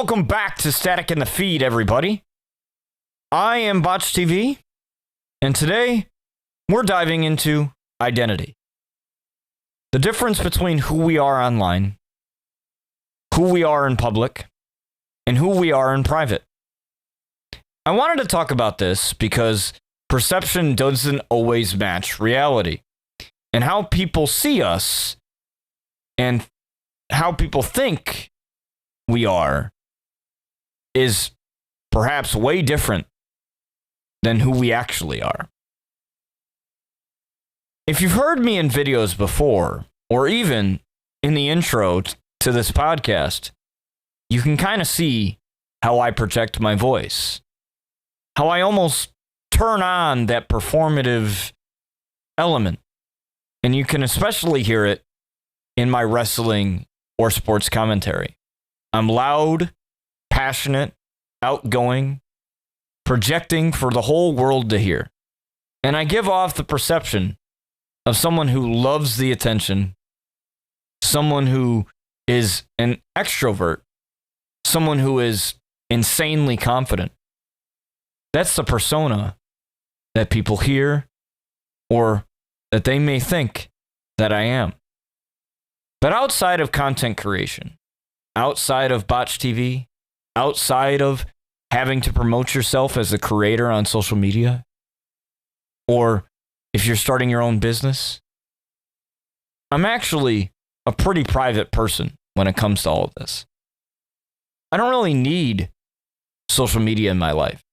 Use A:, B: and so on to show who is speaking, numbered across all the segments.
A: Welcome back to Static in the Feed, everybody. I am Botch TV, and today we're diving into identity. The difference between who we are online, who we are in public, and who we are in private. I wanted to talk about this because perception doesn't always match reality, and how people see us and how people think we are is perhaps way different than who we actually are. If you've heard me in videos before, or even in the intro to this podcast, you can kind of see how I project my voice, how I almost turn on that performative element. And you can especially hear it in my wrestling or sports commentary. I'm loud, passionate, outgoing, projecting for the whole world to hear. And I give off the perception of someone who loves the attention, someone who is an extrovert, someone who is insanely confident. That's the persona that people hear or that they may think that I am. But outside of content creation, outside of Botch TV, outside of having to promote yourself as a creator on social media, or if you're starting your own business, I'm actually a pretty private person when it comes to all of this. I don't really need social media in my life.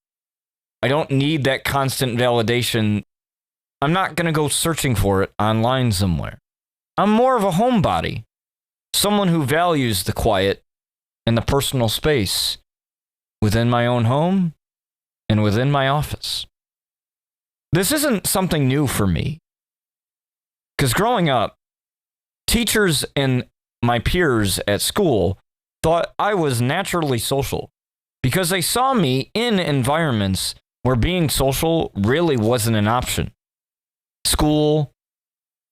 A: I don't need that constant validation. I'm not going to go searching for it online somewhere. I'm more of a homebody, someone who values the quiet and the personal space within my own home and within my office. This isn't something new for me, because growing up, teachers and my peers at school thought I was naturally social because they saw me in environments where being social really wasn't an option. School,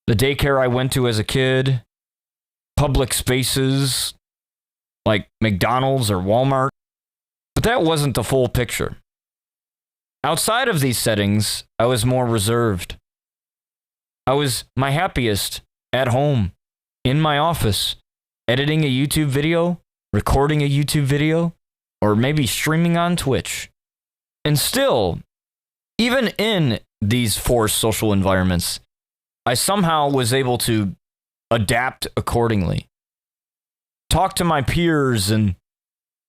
A: the daycare I went to as a kid, public spaces like McDonald's or Walmart. But that wasn't the full picture. Outside of these settings, I was more reserved. I was my happiest at home, in my office, editing a YouTube video, recording a YouTube video, or maybe streaming on Twitch. And still, even in these forced social environments, I somehow was able to adapt accordingly. Talk to my peers and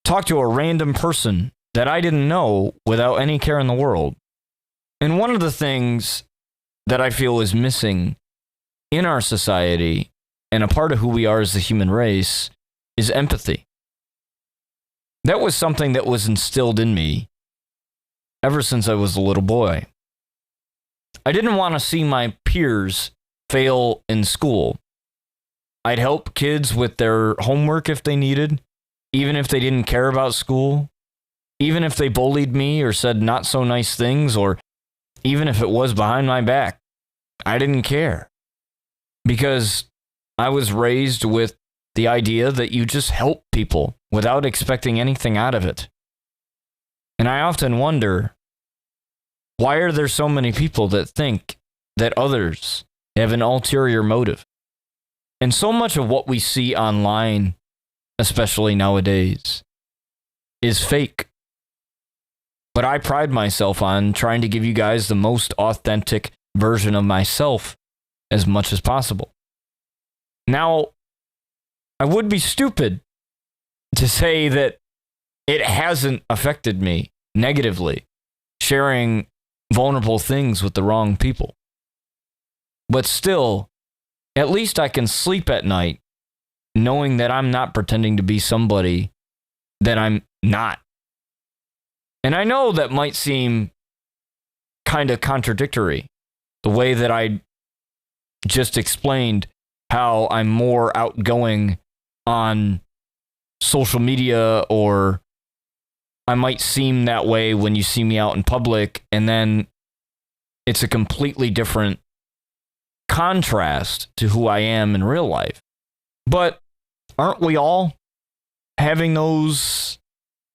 A: talk to a random person that I didn't know without any care in the world. And one of the things that I feel is missing in our society and a part of who we are as the human race is empathy. That was something that was instilled in me ever since I was a little boy. I didn't want to see my peers fail in school. I'd help kids with their homework if they needed, even if they didn't care about school, even if they bullied me or said not so nice things, or even if it was behind my back. I didn't care, because I was raised with the idea that you just help people without expecting anything out of it. And I often wonder, why are there so many people that think that others have an ulterior motive? And so much of what we see online, especially nowadays, is fake. But I pride myself on trying to give you guys the most authentic version of myself as much as possible. Now, I would be stupid to say that it hasn't affected me negatively, sharing vulnerable things with the wrong people. But still, at least I can sleep at night knowing that I'm not pretending to be somebody that I'm not. And I know that might seem kind of contradictory, the way that I just explained how I'm more outgoing on social media, or I might seem that way when you see me out in public, and then it's a completely different contrast to who I am in real life. But aren't we all having those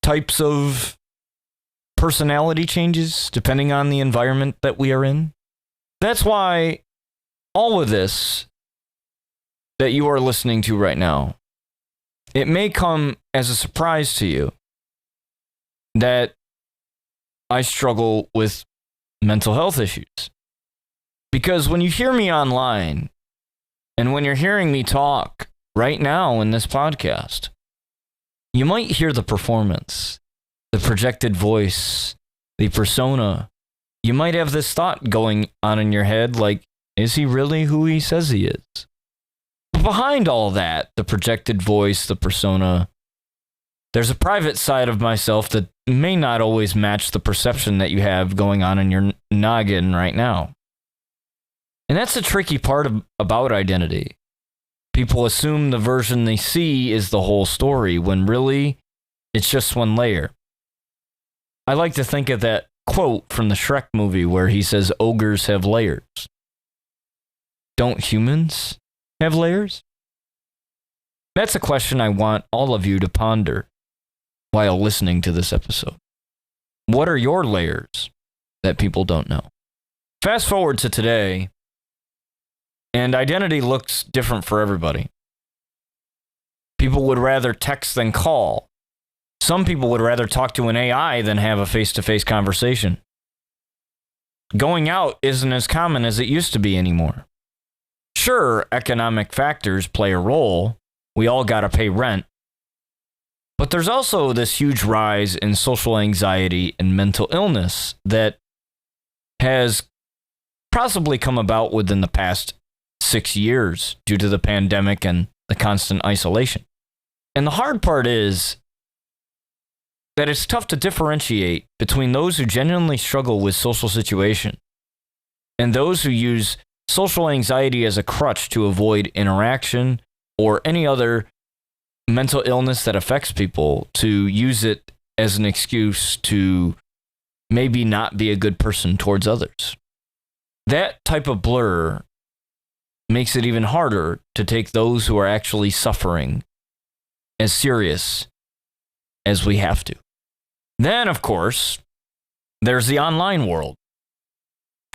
A: types of personality changes depending on the environment that we are in. That's why all of this that you are listening to right now, it may come as a surprise to you that I struggle with mental health issues. Because when you hear me online and when you're hearing me talk right now in this podcast, you might hear the performance, the projected voice, the persona. You might have this thought going on in your head like, is he really who he says he is? But behind all that, the projected voice, the persona, there's a private side of myself that may not always match the perception that you have going on in your noggin right now. And that's the tricky part about identity. People assume the version they see is the whole story, when really, it's just one layer. I like to think of that quote from the Shrek movie where he says, ogres have layers. Don't humans have layers? That's a question I want all of you to ponder while listening to this episode. What are your layers that people don't know? Fast forward to today, and identity looks different for everybody. People would rather text than call. Some people would rather talk to an AI than have a face-to-face conversation. Going out isn't as common as it used to be anymore. Sure, economic factors play a role. We all got to pay rent. But there's also this huge rise in social anxiety and mental illness that has possibly come about within the past 6 years due to the pandemic and the constant isolation. And the hard part is that it's tough to differentiate between those who genuinely struggle with social situation and those who use social anxiety as a crutch to avoid interaction or any other mental illness that affects people, to use it as an excuse to maybe not be a good person towards others. That type of blur makes it even harder to take those who are actually suffering as serious as we have to. Then, of course, there's the online world.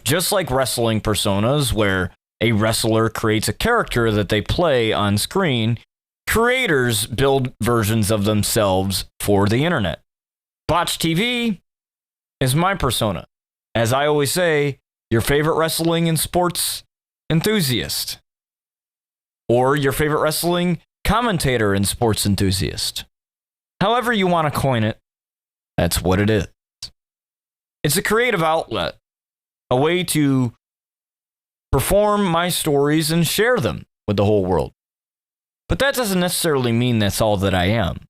A: Just like wrestling personas, where a wrestler creates a character that they play on screen, creators build versions of themselves for the internet. Botch TV is my persona. As I always say, your favorite wrestling and sports enthusiast, or your favorite wrestling commentator and sports enthusiast. However you want to coin it, that's what it is. It's a creative outlet, a way to perform my stories and share them with the whole world. But that doesn't necessarily mean that's all that I am.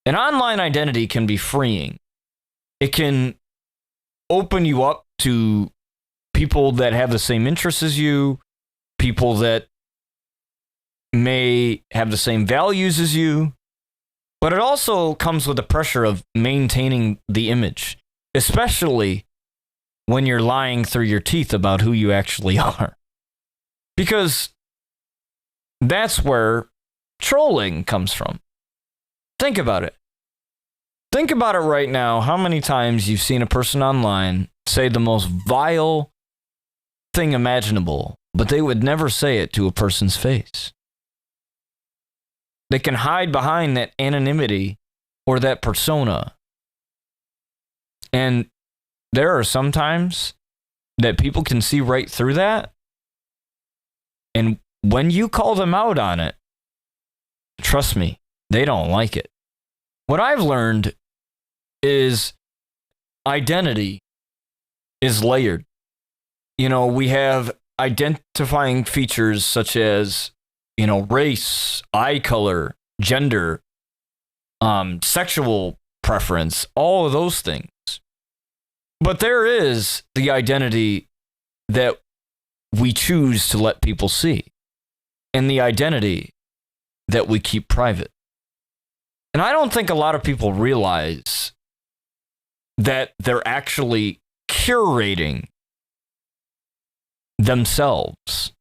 A: An online identity can be freeing. It can open you up to people that have the same interests as you, people that may have the same values as you, but it also comes with the pressure of maintaining the image, especially when you're lying through your teeth about who you actually are. Because that's where trolling comes from. Think about it. Think about it right now, how many times you've seen a person online say the most vile thing imaginable, but they would never say it to a person's face. They can hide behind that anonymity or that persona. And there are some times that people can see right through that. And when you call them out on it, trust me, they don't like it. What I've learned is identity is layered. You know, we have identifying features such as, you know, race, eye color, gender, sexual preference, all of those things. But there is the identity that we choose to let people see, and the identity that we keep private. And I don't think a lot of people realize that they're actually curating themselves.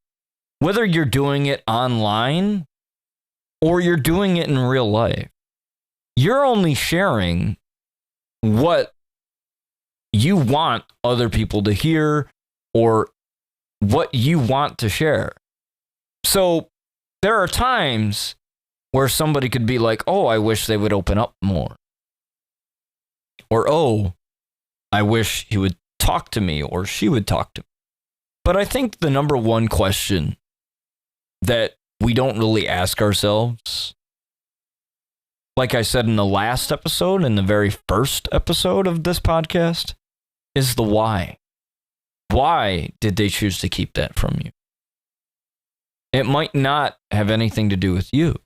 A: Whether you're doing it online or you're doing it in real life, you're only sharing what you want other people to hear or what you want to share. So there are times where somebody could be like, oh, I wish they would open up more. Or, oh, I wish he would talk to me or she would talk to me. But I think the number one question that we don't really ask ourselves, like I said in the last episode, in the very first episode of this podcast, is the why. Why did they choose to keep that from you? It might not have anything to do with you.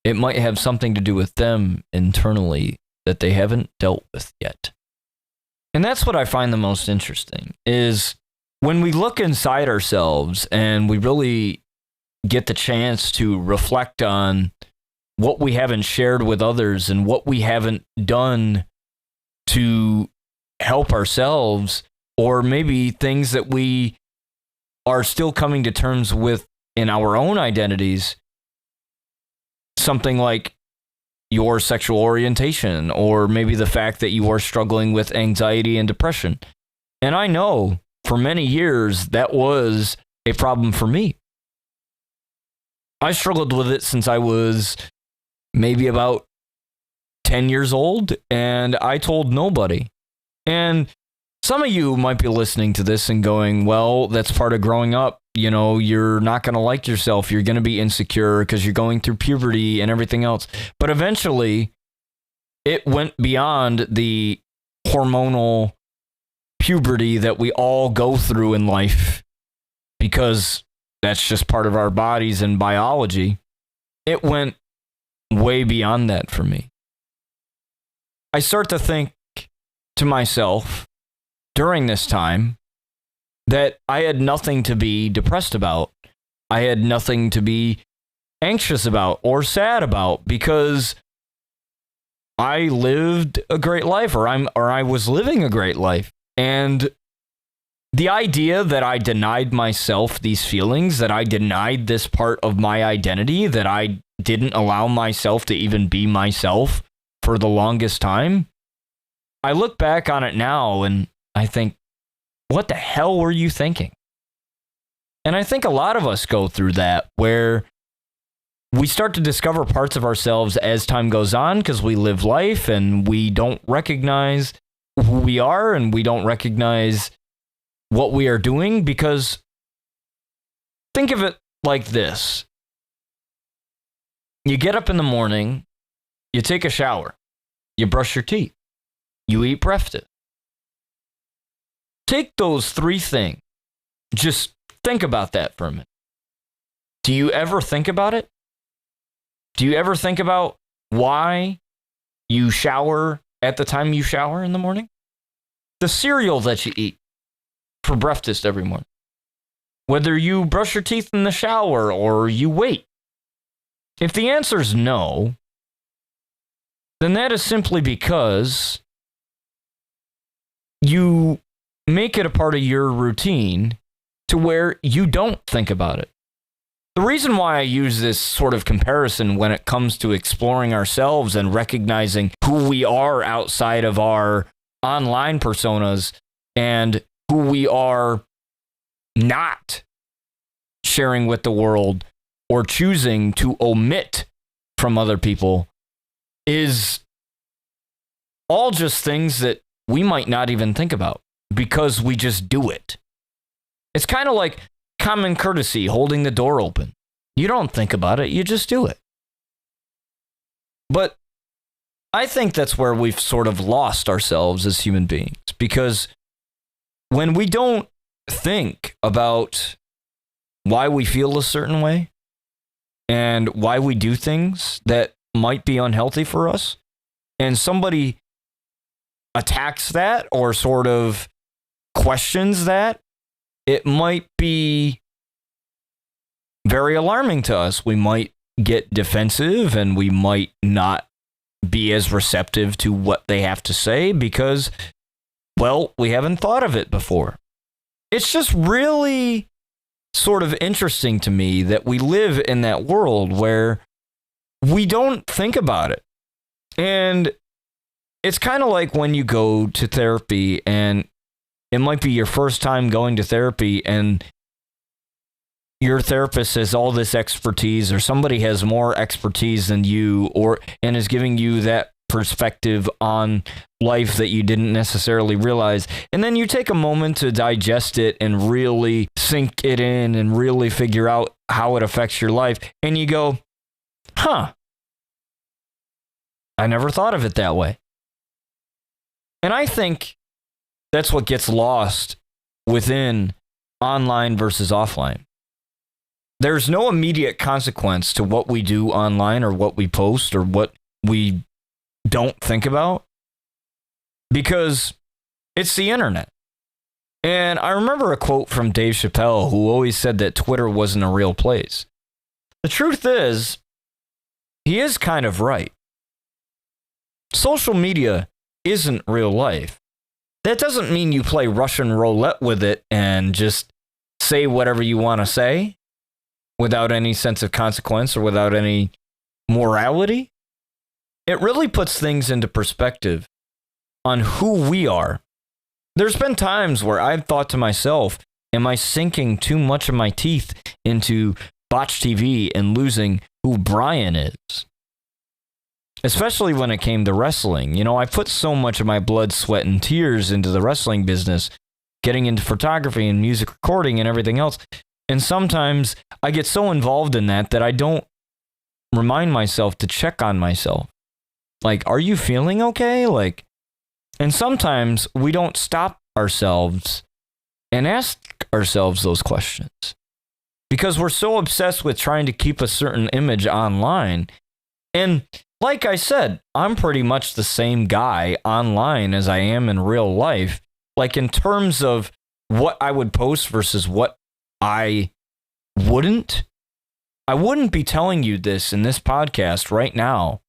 A: It might have something to do with them internally that they haven't dealt with yet. And that's what I find the most interesting, is when we look inside ourselves and we really get the chance to reflect on what we haven't shared with others and what we haven't done to help ourselves, or maybe things that we are still coming to terms with in our own identities, something like your sexual orientation, or maybe the fact that you are struggling with anxiety and depression. And I know for many years that was a problem for me. I struggled with it since I was maybe about 10 years old, and I told nobody. And some of you might be listening to this and going, well, that's part of growing up. You know, you're not going to like yourself. You're going to be insecure because you're going through puberty and everything else. But eventually, it went beyond the hormonal puberty that we all go through in life, because that's just part of our bodies and biology. It went way beyond that for me. I start to think to myself during this time that I had nothing to be depressed about. I had nothing to be anxious about or sad about, because I lived a great life, or I was living a great life. And the idea that I denied myself these feelings, that I denied this part of my identity, that I didn't allow myself to even be myself for the longest time, I look back on it now and I think, what the hell were you thinking? And I think a lot of us go through that, where we start to discover parts of ourselves as time goes on, because we live life and we don't recognize who we are and we don't recognize what we are doing. Because think of it like this. You get up in the morning, you take a shower, you brush your teeth, you eat breakfast. Take those three things. Just think about that for a minute. Do you ever think about it? Do you ever think about why you shower at the time you shower in the morning? The cereal that you eat for breakfast every morning. Whether you brush your teeth in the shower or you wait. If the answer is no, then that is simply because you make it a part of your routine to where you don't think about it. The reason why I use this sort of comparison when it comes to exploring ourselves and recognizing who we are outside of our online personas and who we are not sharing with the world or choosing to omit from other people is all just things that we might not even think about, because we just do it. It's kind of like common courtesy, holding the door open. You don't think about it, you just do it. But I think that's where we've sort of lost ourselves as human beings, because when we don't think about why we feel a certain way and why we do things that might be unhealthy for us, and somebody attacks that or sort of questions that, it might be very alarming to us. We might get defensive and we might not be as receptive to what they have to say because, well, we haven't thought of it before. It's just really sort of interesting to me that we live in that world where we don't think about it. And it's kind of like when you go to therapy and it might be your first time going to therapy and your therapist has all this expertise, or somebody has more expertise than you, and is giving you that perspective on life that you didn't necessarily realize. And then you take a moment to digest it and really sink it in and really figure out how it affects your life. And you go, huh, I never thought of it that way. And I think that's what gets lost within online versus offline. There's no immediate consequence to what we do online or what we post or what we don't think about, because it's the internet. And I remember a quote from Dave Chappelle, who always said that Twitter wasn't a real place. The truth is, he is kind of right. Social media isn't real life. That doesn't mean you play Russian roulette with it and just say whatever you want to say without any sense of consequence or without any morality. It really puts things into perspective on who we are. There's been times where I've thought to myself, am I sinking too much of my teeth into botch TV and losing who Brian is? Especially when it came to wrestling. You know, I put so much of my blood, sweat, and tears into the wrestling business, getting into photography and music recording and everything else. And sometimes I get so involved in that I don't remind myself to check on myself. Like, are you feeling okay? And sometimes we don't stop ourselves and ask ourselves those questions because we're so obsessed with trying to keep a certain image online. And like I said, I'm pretty much the same guy online as I am in real life. Like, in terms of what I would post versus what I wouldn't be telling you this in this podcast right now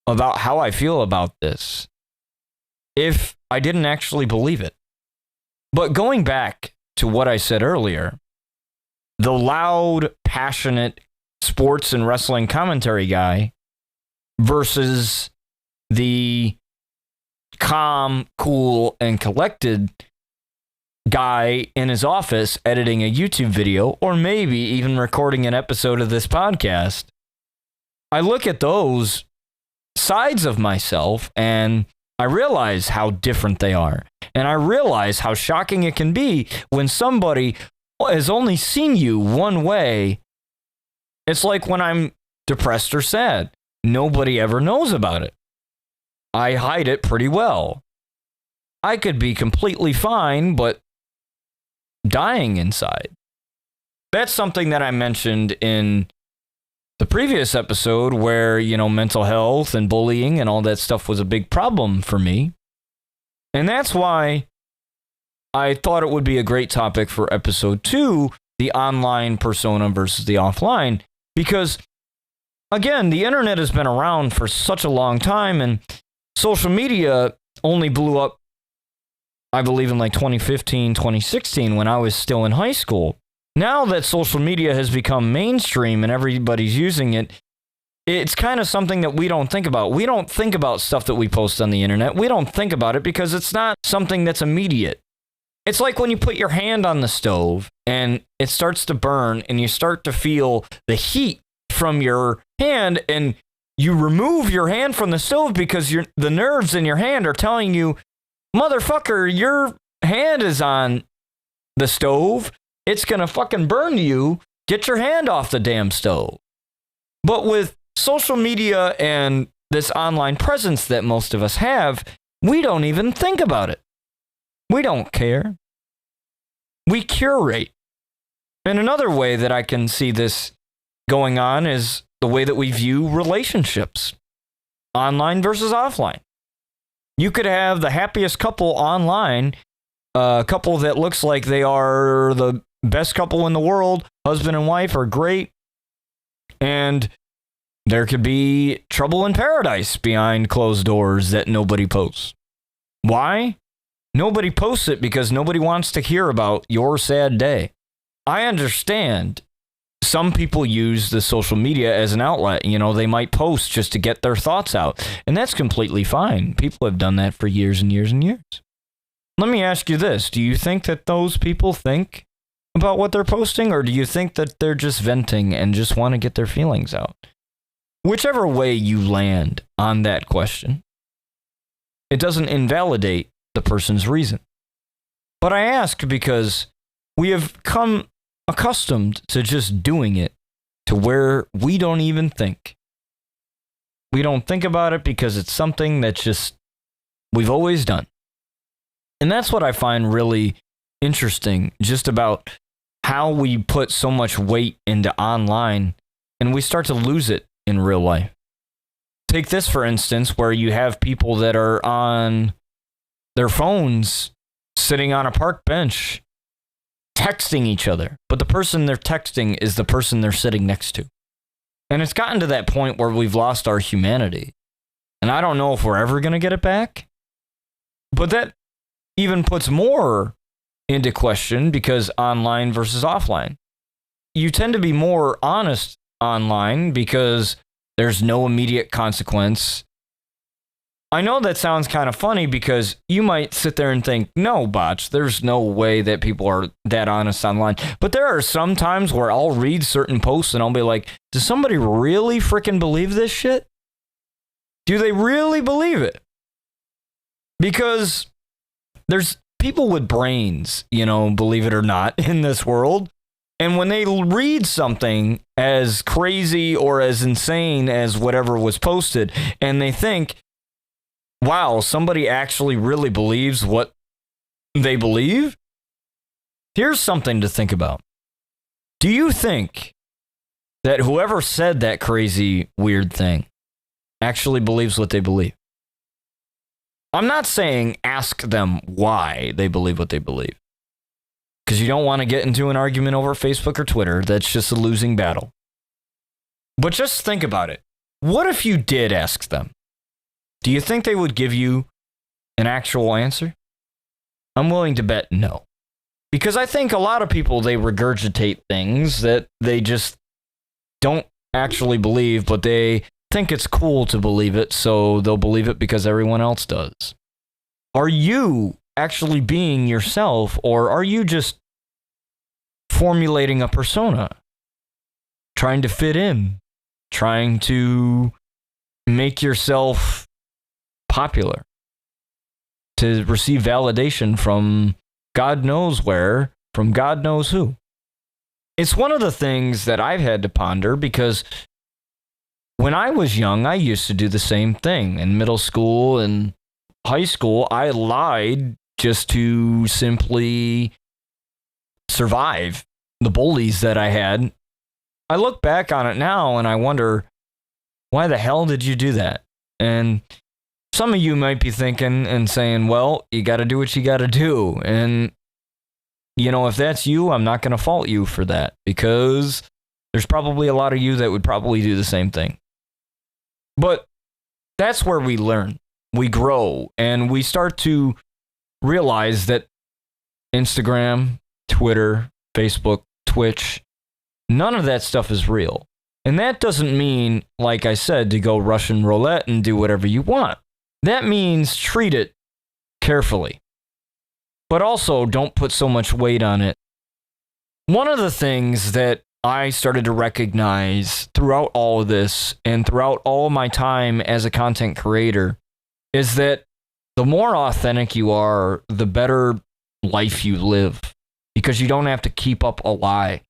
A: about how I feel about this if I didn't actually believe it. But going back to what I said earlier, the loud, passionate sports and wrestling commentary guy versus the calm, cool, and collected guy in his office editing a YouTube video, or maybe even recording an episode of this podcast, I look at those sides of myself and I realize how different they are. And I realize how shocking it can be when somebody has only seen you one way. It's like when I'm depressed or sad. Nobody ever knows about it. I hide it pretty well. I could be completely fine, but dying inside. That's something that I mentioned in the previous episode where, mental health and bullying and all that stuff was a big problem for me. And that's why I thought it would be a great topic for episode 2, the online persona versus the offline, because again, the internet has been around for such a long time, and social media only blew up, I believe, in 2015, 2016, when I was still in high school. Now that social media has become mainstream and everybody's using it, it's kind of something that we don't think about. We don't think about stuff that we post on the internet. We don't think about it because it's not something that's immediate. It's like when you put your hand on the stove and it starts to burn and you start to feel the heat from your hand, and you remove your hand from the stove because the nerves in your hand are telling you, motherfucker, your hand is on the stove. It's going to fucking burn you. Get your hand off the damn stove. But with social media and this online presence that most of us have, we don't even think about it. We don't care. We curate. And another way that I can see this going on is the way that we view relationships, online versus offline. You could have the happiest couple online, a couple that looks like they are the best couple in the world, husband and wife are great, and there could be trouble in paradise behind closed doors that nobody posts. Why? Nobody posts it because nobody wants to hear about your sad day. I understand some people use the social media as an outlet. You know, they might post just to get their thoughts out, and that's completely fine. People have done that for years and years and years. Let me ask you this. Do you think that those people think about what they're posting, or do you think that they're just venting and just want to get their feelings out? Whichever way you land on that question, it doesn't invalidate the person's reason. But I ask because we have come accustomed to just doing it to where we don't even think. We don't think about it because it's something that just we've always done. And that's what I find really interesting just about how we put so much weight into online and we start to lose it in real life. Take this, for instance, where you have people that are on their phones sitting on a park bench texting each other, but the person they're texting is the person they're sitting next to. And it's gotten to that point where we've lost our humanity. And I don't know if we're ever going to get it back. But that even puts more into question because online versus offline. You tend to be more honest online because there's no immediate consequence. I know that sounds kind of funny because you might sit there and think, no, Botch, there's no way that people are that honest online. But there are some times where I'll read certain posts and I'll be like, does somebody really freaking believe this shit? Do they really believe it? Because there's people with brains, believe it or not, in this world. And when they read something as crazy or as insane as whatever was posted, and they think, wow, somebody actually really believes what they believe? Here's something to think about. Do you think that whoever said that crazy, weird thing actually believes what they believe? I'm not saying ask them why they believe what they believe, because you don't want to get into an argument over Facebook or Twitter. That's just a losing battle. But just think about it. What if you did ask them? Do you think they would give you an actual answer? I'm willing to bet no. Because I think a lot of people, they regurgitate things that they just don't actually believe, but they think it's cool to believe it, so they'll believe it because everyone else does. Are you actually being yourself, or are you just formulating a persona? Trying to fit in? Trying to make yourself popular? To receive validation from God knows where, from God knows who? It's one of the things that I've had to ponder because when I was young, I used to do the same thing. In middle school and high school, I lied just to simply survive the bullies that I had. I look back on it now and I wonder, why the hell did you do that? And some of you might be thinking and saying, well, you got to do what you got to do. And, if that's you, I'm not going to fault you for that because there's probably a lot of you that would probably do the same thing. But that's where we learn, we grow, and we start to realize that Instagram, Twitter, Facebook, Twitch, none of that stuff is real. And that doesn't mean, like I said, to go Russian roulette and do whatever you want. That means treat it carefully. But also don't put so much weight on it. One of the things that I started to recognize throughout all of this and throughout all my time as a content creator is that the more authentic you are, the better life you live because you don't have to keep up a lie.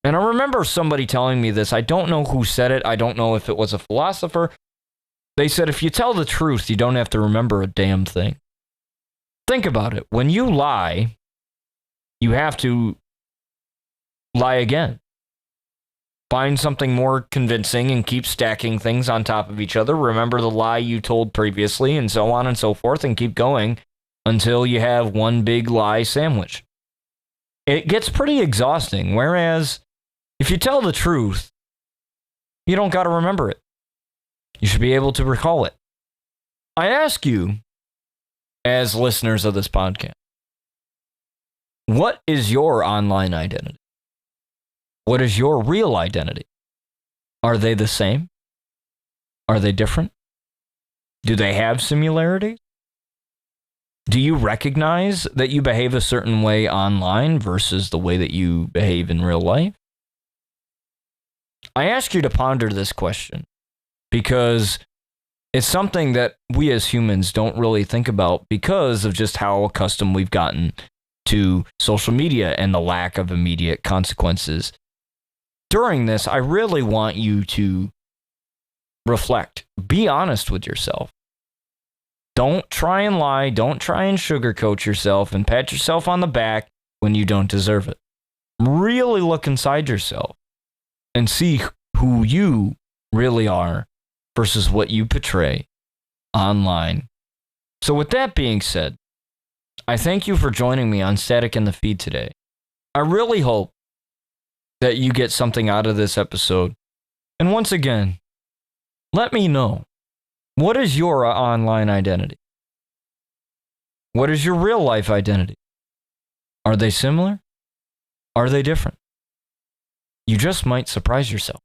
A: And I remember somebody telling me this. I don't know who said it. I don't know if it was a philosopher. They said, if you tell the truth, you don't have to remember a damn thing. Think about it. When you lie, you have to lie again. Find something more convincing and keep stacking things on top of each other. Remember the lie you told previously and so on and so forth and keep going until you have one big lie sandwich. It gets pretty exhausting. Whereas if you tell the truth, you don't got to remember it. You should be able to recall it. I ask you, as listeners of this podcast, what is your online identity? What is your real identity? Are they the same? Are they different? Do they have similarities? Do you recognize that you behave a certain way online versus the way that you behave in real life? I ask you to ponder this question because it's something that we as humans don't really think about because of just how accustomed we've gotten to social media and the lack of immediate consequences. During this, I really want you to reflect. Be honest with yourself. Don't try and lie. Don't try and sugarcoat yourself and pat yourself on the back when you don't deserve it. Really look inside yourself and see who you really are versus what you portray online. So with that being said, I thank you for joining me on Static in the Feed today. I really hope that you get something out of this episode. And once again, let me know, what is your online identity? What is your real life identity? Are they similar? Are they different? You just might surprise yourself.